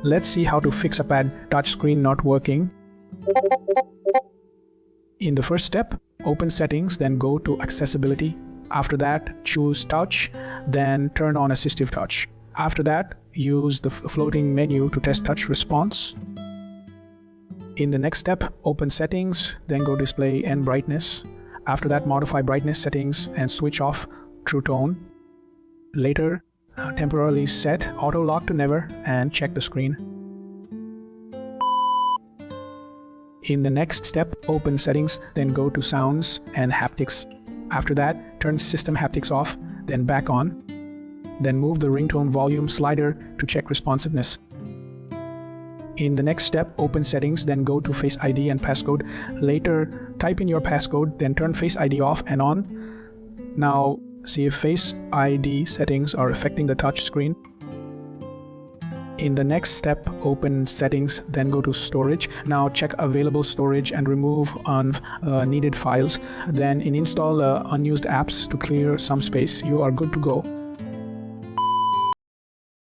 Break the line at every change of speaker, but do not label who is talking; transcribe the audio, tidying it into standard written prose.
Let's see how to fix a pad touchscreen not working. In the first step, open Settings, then go to Accessibility. After that, choose Touch, then turn on Assistive Touch. After that, use the floating menu to test touch response. In the next step, open Settings, then go Display and Brightness. After that, modify brightness settings and switch off True Tone. Later, temporarily set Auto Lock to Never and check the screen. In the next step, open Settings, then go to Sounds and Haptics. After that, turn System Haptics off, then back on. Then move the ringtone volume slider to check responsiveness. In the next step, open Settings, then go to Face ID and Passcode. Later, type in your passcode, then turn Face ID off and on. Now, see if Face ID settings are affecting the touch screen. In the next step, open Settings, then go to Storage. Now check available storage and remove unneeded files. Then uninstall unused apps to clear some space. You are good to go.